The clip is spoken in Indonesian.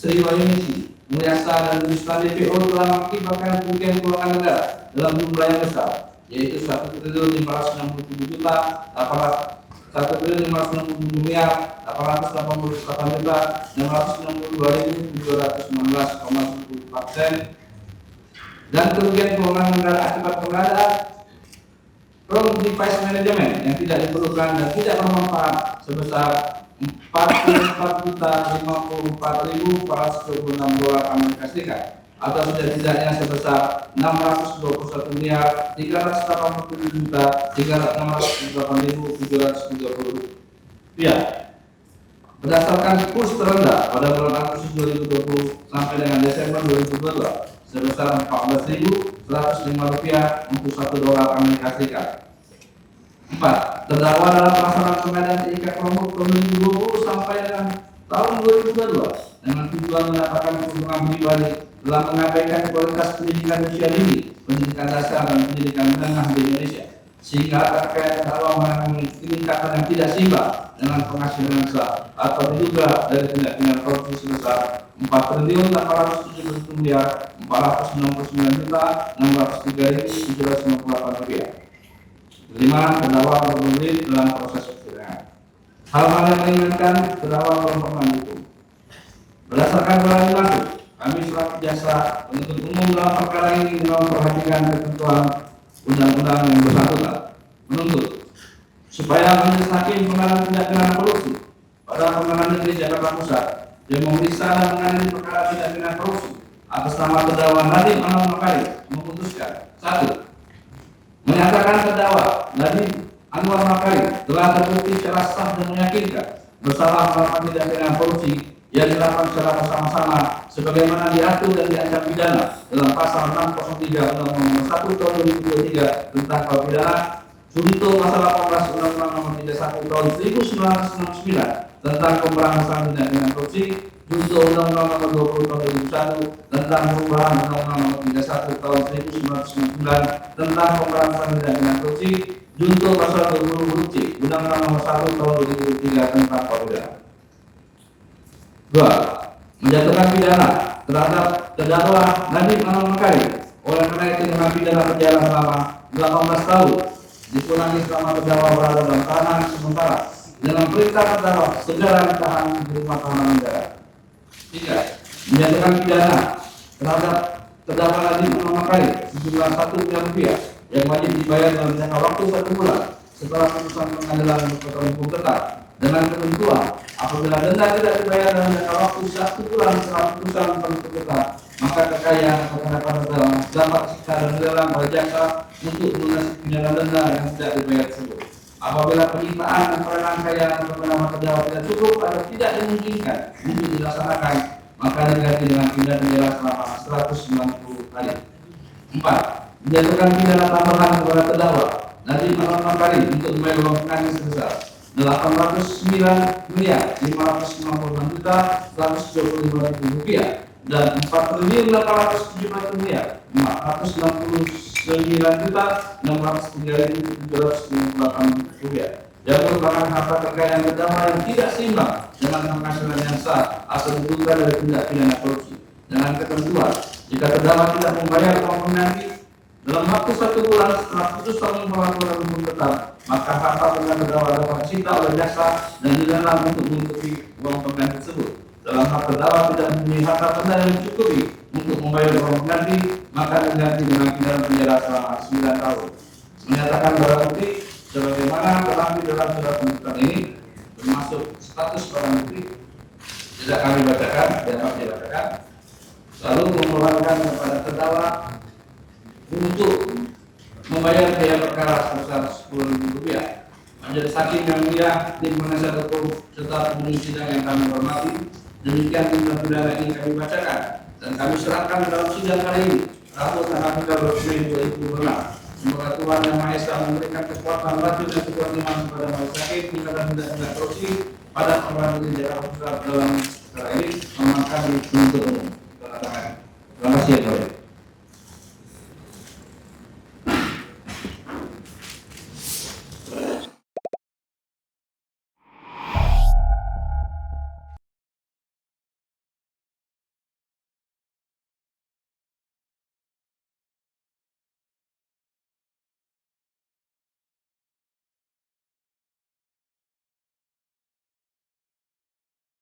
Sri Wahyuningsi, Mulyasa dan Wisma DPO telah mengakibatkan kerugian keuangan negara dalam jumlah yang besar, yaitu 1.568.688.662.719,94 dan kerugian keuangan negara akibat pengadaan wrong device management yang tidak diperlukan dan tidak bermanfaat sebesar $44.054.426 atau setidaknya sebesar $627.388.730 berdasarkan kurs terendah pada bulan Agustus 2020 sampai dengan Desember 2022 sebesar $14.105 untuk $1. 4. Terdakwa dalam pelaksanaan pengadaan TIK kelompok tahun 2020 sampai dengan tahun 2022 dengan tujuan mendapatkan keuntungan pribadi telah mengabaikan kualitas pendidikan usia dini, pendidikan dasar dan pendidikan menengah di Indonesia, sehingga terkait terdakwa mengalami peningkatan yang tidak seimbang dengan penghasilan sah atau diduga dari tindak pidana korupsi sebesar $4.869.603.758. 5. Terdakwa berbelit dalam proses persidangan. Hal-hal yang meringankan terdakwa belum pernah dihukum. Berdasarkan gelar dimaksud, kami selaku jasa penuntut umum dalam perkara ini dengan memperhatikan ketentuan undang-undang yang bersangkutan menuntut supaya majelis hakim pengadilan tindak pidana korupsi pada Pengadilan Negeri Jakarta Pusat yang memeriksa dan mengadili perkara tindak pidana korupsi atas nama terdakwa Nadiem Anwar Makarim memutuskan: 1. Menyatakan terdakwa Nadiem Anwar Makarim telah terbukti secara sah dan meyakinkan bersalah melakukan tindak pidana korupsi yang dilakukan secara bersama-sama sebagaimana diatur dan diancam pidana dalam pasal 603 Undang-Undang Nomor 1 Tahun 2023 tentang pidana, junto pasal 18 Undang-Undang Nomor 31 Tahun 1969 tentang pemberantasan tindak pidana korupsi, junto Undang-Undang Nomor 20 Tahun 2001 tentang perubahan Undang-Undang Nomor 31 Tahun 1999 tentang pemberantasan tindak pidana korupsi, junto pasal 20 huruf C Undang-Undang Nomor 1 Tahun 2003 tentang pidana. 2. Menjatuhkan pidana terhadap terdakwa Nadiem Anwar Makarim oleh karena itu dengan pidana penjara selama 18 tahun dikurangi selama terdakwa berada dalam tahanan sementara dengan perintah terdakwa segera ditahan di rumah tahanan negara. 3. Menjatuhkan pidana terhadap terdakwa Nadiem Anwar Makarim sejumlah $1 miliar yang wajib dibayar dalam jangka waktu 1 bulan setelah putusan pengadilan berkekuatan hukum tetap dengan ketentuan apabila denda tidak dibayar dalam jangka waktu 1 bulan setelah putusan penentu tetap, maka kekayaan atau pendapatan terdakwa dapat siksa dan lelang pada jaksa untuk melunasi pidana denda yang tidak dibayar tersebut. Apabila penyitaan dan perolehan kekayaan atau pendapatan terdakwa tidak cukup atau tidak dimungkinkan untuk dilaksanakan, maka diganti dengan pidana penjara selama 190 hari. 4. Menjatuhkan pidana tambahan kepada terdakwa Nadiem Anwar Makarim untuk membayar uang pengantin sebesar $809.556.125.000 dan $4.869.603.758 yang merupakan harta kekayaan terdakwa yang tidak seimbang dengan penghasilan yang sah atau diduga dari tindak pidana korupsi dengan ketentuan jika terdakwa tidak membayar uang pengganti dalam waktu 1 bulan setelah putusan pengadilan hukum tetap, maka harta benda terdakwa dapat disita oleh jaksa dan dilelang untuk menutupi uang pengganti tersebut. Dalam hal terdakwa tidak mempunyai harta benda yang mencukupi untuk membayar uang pengganti, maka diganti dengan pidana penjara selama 9 tahun. Menyatakan barang bukti sebagaimana terlampir dalam surat tuntutan ini, termasuk status barang bukti, tidak kami bacakan, dapat dibacakan. Lalu memohonkan kepada terdakwa untuk membayar biaya perkara sebesar $10.000. Majelis hakim yang mulia, tim penasihat hukum serta penghuni sidang yang kami hormati, demikian tindak pidana ini kami bacakan dan kami serahkan dalam sidang kali ini Rabu tanggal 13 Mei 2006. Semoga Tuhan Yang Maha Esa memberikan kekuatan racun dan kekuatan iman kepada majelis hakim tingkatan tindak pidana korupsi pada Pengadilan Negeri Jakarta Pusat dalam perkara ini, memakan di penuntut umum.